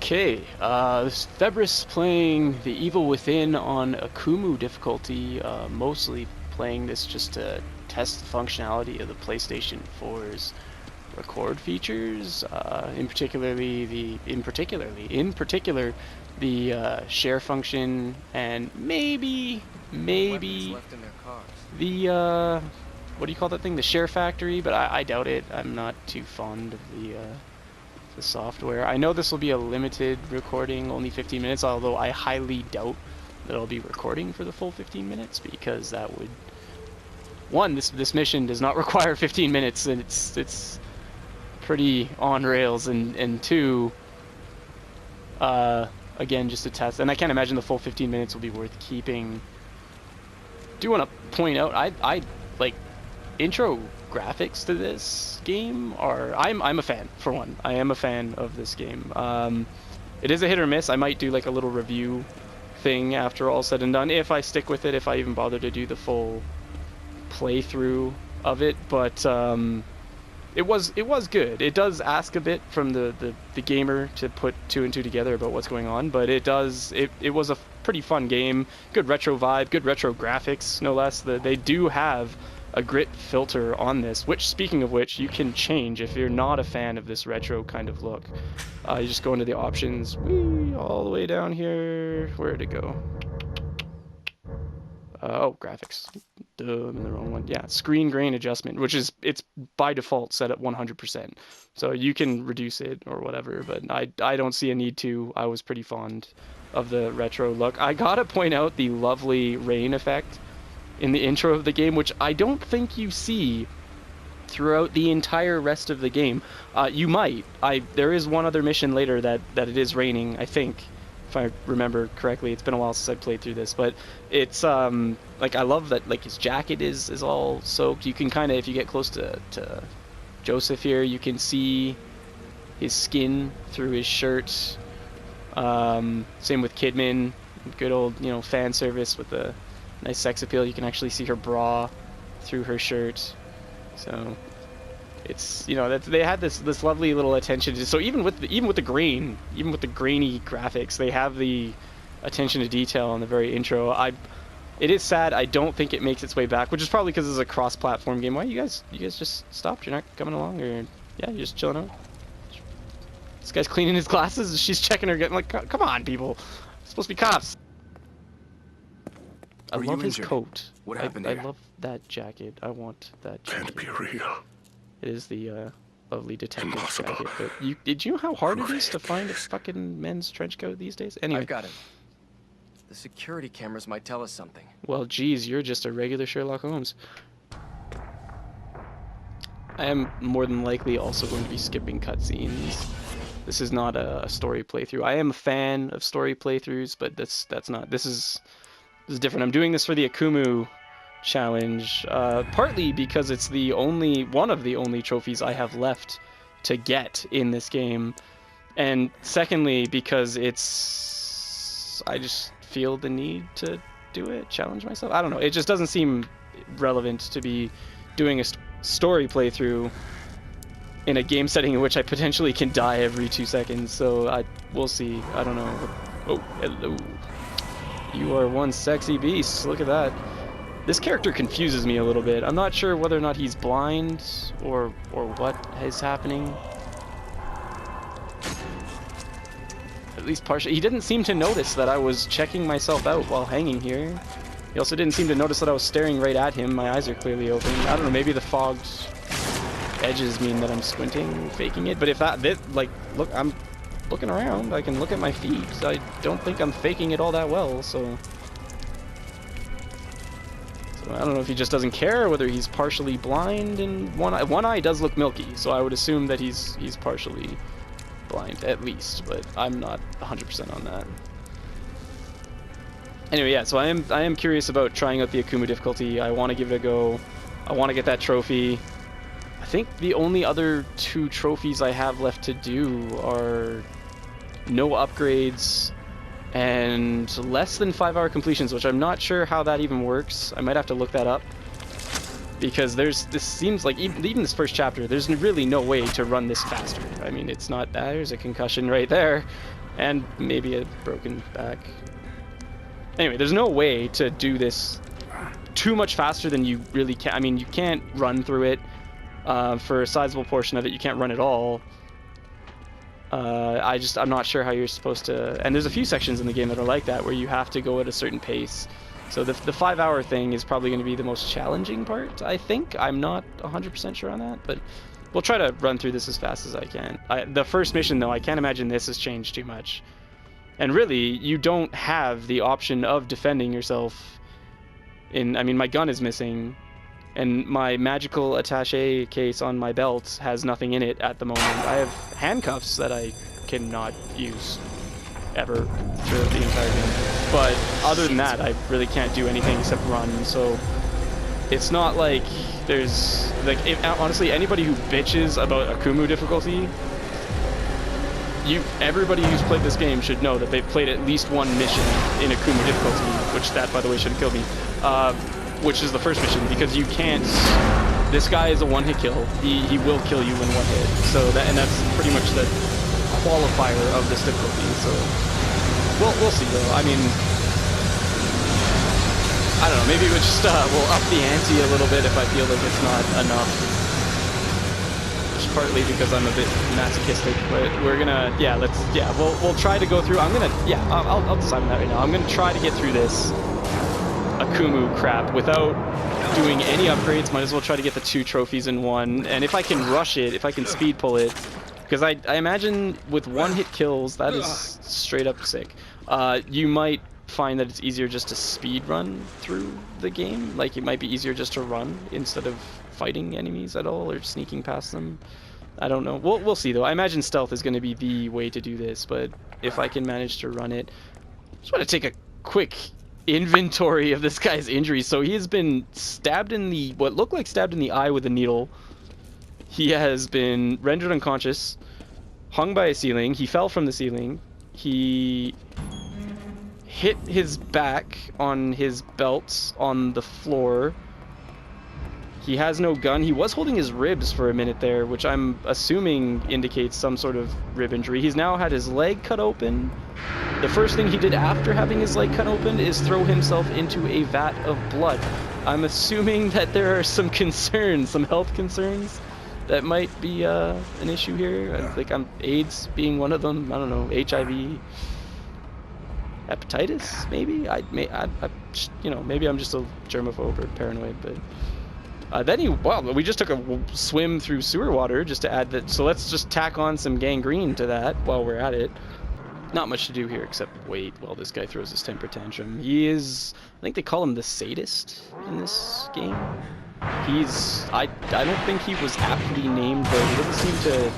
Okay, this is Februs playing The Evil Within on Akumu Difficulty, mostly playing this just to test the functionality of the PlayStation 4's record features, in particular the share function, and maybe the what do you call that thing, the share factory, but I doubt it. I'm not too fond of the software. I know this will be a limited recording, only 15 minutes, although I highly doubt that I'll be recording for the full 15 minutes, because that would... One, this mission does not require 15 minutes, and it's pretty on rails, and two, again, just a test, and I can't imagine the full 15 minutes will be worth keeping. Do want to point out, I like intro graphics to this game are... I'm a fan, for one. I am a fan of this game. It is a hit or miss. I might do like a little review thing after all said and done, if I stick with it, if I even bother to do the full playthrough of it, but it was good. It does ask a bit from the gamer to put two and two together about what's going on, but it was a pretty fun game. Good retro vibe, good retro graphics, no less. They do have a grit filter on this, which, speaking of which, you can change if you're not a fan of this retro kind of look. You just go into the options, all the way down here. Where'd it go? Oh, graphics. Duh, I'm in the wrong one. Yeah, screen grain adjustment, which is, it's by default set at 100%. So you can reduce it or whatever, but I don't see a need to. I was pretty fond of the retro look. I gotta point out the lovely rain effect in the intro of the game, which I don't think you see throughout the entire rest of the game. You might. There is one other mission later that it is raining, I think, if I remember correctly. It's been a while since I played through this, but it's like, I love that, like, his jacket is all soaked. You can kind of, if you get close to Joseph here, you can see his skin through his shirt. Same with Kidman. Good old, fan service with the nice sex appeal. You can actually see her bra through her shirt. So it's, that they had this lovely little attention to, so even with the grainy graphics, they have the attention to detail on the very intro. It is sad I don't think it makes its way back, which is probably because it's a cross-platform game. Why you guys just stopped? You're not coming along, or yeah, you're just chilling out? This guy's cleaning his glasses. She's checking her, getting like, come on, people, it's supposed to be cops. I love his coat. What happened I here? love that jacket. I want that jacket. Can't be real. It is the lovely detective Impossible. jacket. But did you know how hard it is to find a fucking men's trench coat these days? Anyway. I've got it. The security cameras might tell us something. Well, geez, you're just a regular Sherlock Holmes. I am more than likely also going to be skipping cutscenes. This is not a story playthrough. I am a fan of story playthroughs, but that's not. This is different. I'm doing this for the Akumu challenge, partly because it's one of the only trophies I have left to get in this game, and secondly because I just feel the need to do it, challenge myself. I don't know, it just doesn't seem relevant to be doing a story playthrough in a game setting in which I potentially can die every 2 seconds, so we'll see. I don't know. Oh, hello. You are one sexy beast. Look at that. This character confuses me a little bit. I'm not sure whether or not he's blind or what is happening. At least partially. He didn't seem to notice that I was checking myself out while hanging here. He also didn't seem to notice that I was staring right at him. My eyes are clearly open. I don't know, maybe the fogged edges mean that I'm squinting, faking it. But if like, look, I'm looking around, I can look at my feet. I don't think I'm faking it all that well, so I don't know if he just doesn't care, whether he's partially blind, and one eye does look milky, so I would assume that he's partially blind at least, but I'm not 100% on that. Anyway, yeah, so I am curious about trying out the Akumu difficulty. I want to give it a go. I want to get that trophy. I think the only other 2 trophies I have left to do are no upgrades and less than 5-hour completions, which I'm not sure how that even works. I might have to look that up, because this seems like, even this first chapter, there's really no way to run this faster. I mean, it's not... There's a concussion right there. And maybe a broken back. Anyway, there's no way to do this too much faster than you really can. I mean, you can't run through it for a sizable portion of it. You can't run at all. I'm not sure how you're supposed to. And there's a few sections in the game that are like that, where you have to go at a certain pace. So the 5-hour thing is probably going to be the most challenging part, I think. I'm not 100% sure on that, but we'll try to run through this as fast as I can. The first mission, though, I can't imagine this has changed too much. And really, you don't have the option of defending yourself. I mean, my gun is missing, and my magical attaché case on my belt has nothing in it at the moment. I have handcuffs that I cannot use ever throughout the entire game. But other than that, I really can't do anything except run. So it's not like there's honestly, anybody who bitches about Akumu difficulty, everybody who's played this game should know that they've played at least one mission in Akumu difficulty, which that, by the way, should have killed me, which is the first mission, because you can't. This guy is a one-hit kill. He will kill you in one hit. So that's pretty much the qualifier of this difficulty. So we'll see though. I mean, I don't know. Maybe we'll just we'll up the ante a little bit if I feel like it's not enough. Partly because I'm a bit masochistic, but we're gonna, we'll try to go through. I'll decide on that right now. I'm gonna try to get through this Akumu crap without doing any upgrades. Might as well try to get the 2 trophies in one, and if I can rush it, if I can speed pull it, because I imagine with one-hit kills, that is straight up sick. You might find that it's easier just to speed run through the game. Like, it might be easier just to run instead of fighting enemies at all or sneaking past them. I don't know. We'll see though. I imagine stealth is going to be the way to do this, but if I can manage to run it, just want to take a quick inventory of this guy's injuries. So he has been stabbed in what looked like stabbed in the eye with a needle. He has been rendered unconscious, hung by a ceiling. He fell from the ceiling. He hit his back on his belt on the floor. He has no gun. He was holding his ribs for a minute there, which I'm assuming indicates some sort of rib injury. He's now had his leg cut open. The first thing he did after having his leg cut open is throw himself into a vat of blood. I'm assuming that there are some concerns, some health concerns that might be an issue here. Like AIDS being one of them. I don't know, HIV, hepatitis, maybe. Maybe I'm just a germaphobe or paranoid, but. We just took a swim through sewer water just to add that, so let's just tack on some gangrene to that while we're at it. Not much to do here except wait while this guy throws his temper tantrum. He is, I think they call him the sadist in this game. I don't think he was aptly named though. He doesn't seem to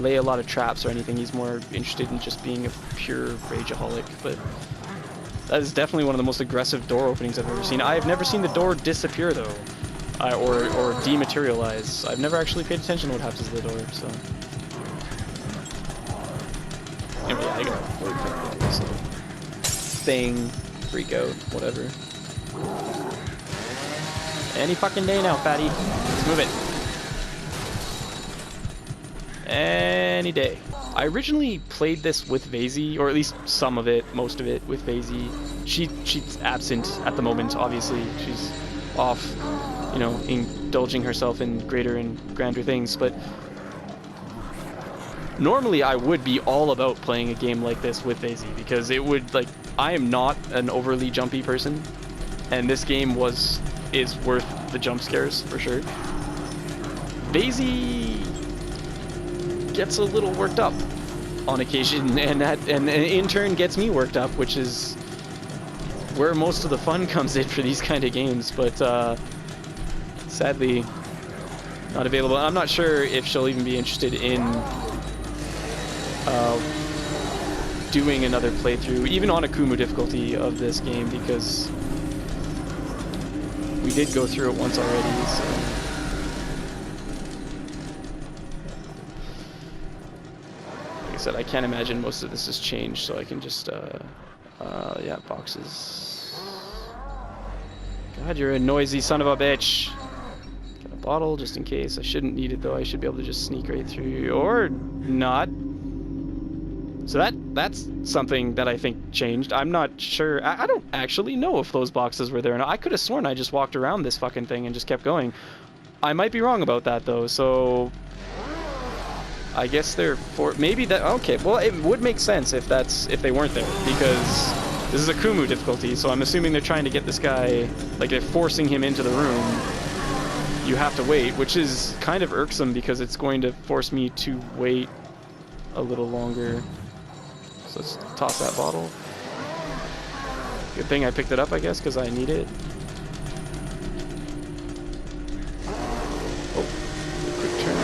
lay a lot of traps or anything. He's more interested in just being a pure rageaholic, but that is definitely one of the most aggressive door openings I've ever seen. I have never seen the door disappear though. Or dematerialize. I've never actually paid attention to what happens to the door, so. Anyway, I got so. Thing, freak out, whatever. Any fucking day now, fatty. Let's move it. Any day. I originally played this with VeyZ, or at least some of it, most of it with VeyZ. She's absent at the moment, obviously. She's off, indulging herself in greater and grander things, but normally I would be all about playing a game like this with VeyZ, because it would, I am not an overly jumpy person, and this game is worth the jump scares for sure. VeyZ gets a little worked up on occasion, and in turn gets me worked up, which is where most of the fun comes in for these kind of games, but sadly not available. I'm not sure if she'll even be interested in doing another playthrough, even on Akumu difficulty of this game, because we did go through it once already, so. Like I said, I can't imagine most of this has changed, so I can just, yeah, boxes. God, you're a noisy son of a bitch. Got a bottle just in case. I shouldn't need it though. I should be able to just sneak right through, or not. So that's something that I think changed. I'm not sure. I don't actually know if those boxes were there or not. I could have sworn I just walked around this fucking thing and just kept going. I might be wrong about that though, so I guess they're for maybe that. Okay, well it would make sense if they weren't there, because this is Akumu difficulty, so I'm assuming they're trying to get this guy, like they're forcing him into the room. You have to wait, which is kind of irksome because it's going to force me to wait a little longer. So let's toss that bottle. Good thing I picked it up, I guess, because I need it. Oh, quick turn.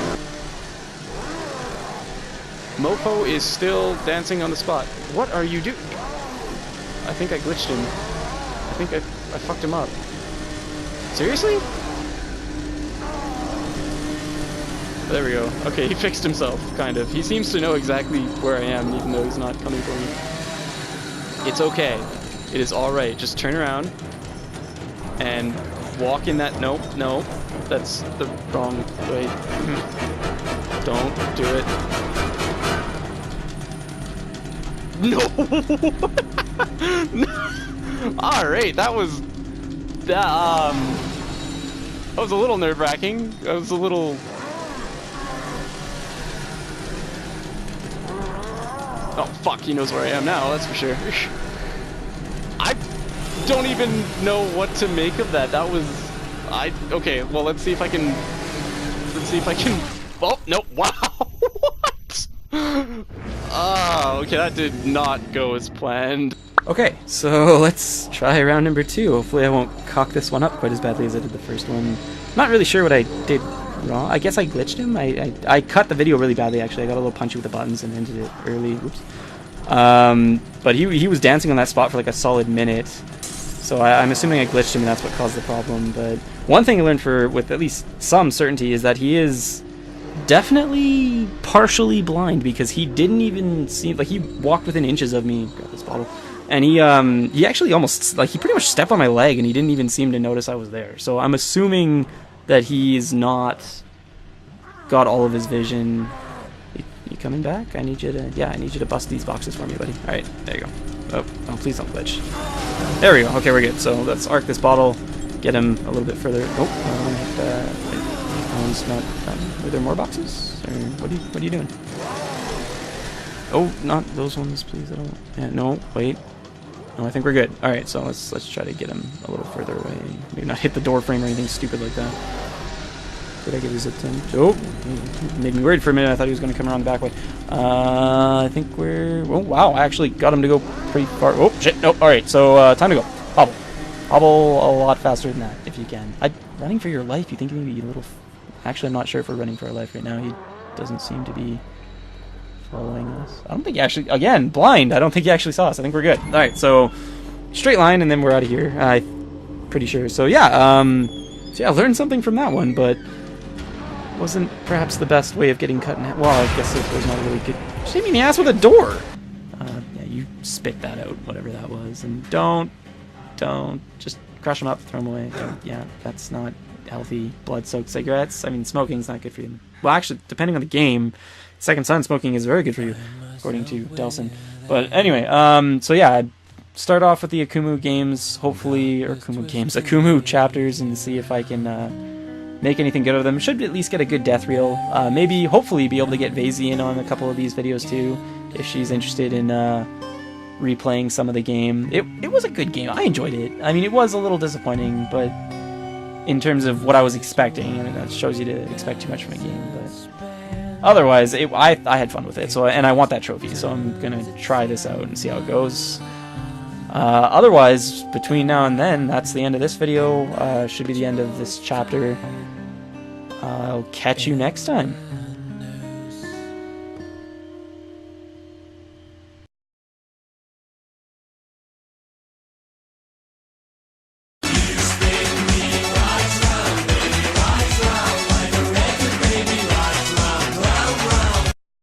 Mofo is still dancing on the spot. What are you doing? I think I glitched him. I think I fucked him up. Seriously? There we go. Okay, he fixed himself, kind of. He seems to know exactly where I am, even though he's not coming for me. It's okay. It is alright. Just turn around and walk in that... Nope, no. That's the wrong way. Don't do it. No! Alright, that was... That was a little nerve-wracking. That was a little... Oh, fuck, he knows where I am now, that's for sure. I don't even know what to make of that. That was... Okay, well, let's see if I can... Oh, no, wow! What? Okay, that did not go as planned. Okay, so let's try round number 2. Hopefully I won't cock this one up quite as badly as I did the first one. Not really sure what I did wrong. I guess I glitched him. I cut the video really badly, actually. I got a little punchy with the buttons and ended it early. Oops. But he was dancing on that spot for like a solid minute. So I'm assuming I glitched him and that's what caused the problem. But one thing I learned with at least some certainty is that he is definitely partially blind, because he didn't even seem like he walked within inches of me. Grab this bottle. And he actually almost, like, he pretty much stepped on my leg and he didn't even seem to notice I was there. So I'm assuming that he's not got all of his vision. You coming back? I need you to, yeah, I need you to bust these boxes for me, buddy. Alright, there you go. Oh, please don't glitch. There we go. Okay, we're good. So let's arc this bottle, get him a little bit further. Oh, he's not, are there more boxes? Or what are you doing? Oh, not those ones, please. I don't, yeah, no, wait. No, I think we're good. Alright, so let's try to get him a little further away. Maybe not hit the door frame or anything stupid like that. Did I get his attention? Oh, made me worried for a minute. I thought he was going to come around the back way. I think we're... Oh, wow, I actually got him to go pretty far. Oh, shit, nope. Alright, so time to go. Hobble. Hobble a lot faster than that, if you can. Running for your life, you think he may be a little... Actually, I'm not sure if we're running for our life right now. He doesn't seem to be following us. I don't think he actually... Again, blind. I don't think he actually saw us. I think we're good. Alright, so straight line, and then we're out of here. I'm pretty sure. So, yeah, I learned something from that one, but wasn't perhaps the best way of getting cut in half. Well, I guess it was not a really good... She hit me in the ass with a door! Yeah, you spit that out, whatever that was. And don't just crush them up, throw them away. Yeah, that's not healthy. Blood-soaked cigarettes. I mean, smoking's not good for you. Well, actually, depending on the game, Second Son smoking is very good for you, according to Delson. But anyway, so yeah, I'd start off with the Akumu games, hopefully, or Akumu chapters, and see if I can make anything good of them. Should at least get a good death reel. Maybe, hopefully, be able to get VeyZ in on a couple of these videos too, if she's interested in replaying some of the game. It was a good game. I enjoyed it. I mean, it was a little disappointing, but in terms of what I was expecting, and that shows you to expect too much from a game. But otherwise, I had fun with it. So, and I want that trophy, so I'm gonna try this out and see how it goes. Otherwise, between now and then, that's the end of this video. Should be the end of this chapter. I'll catch you next time.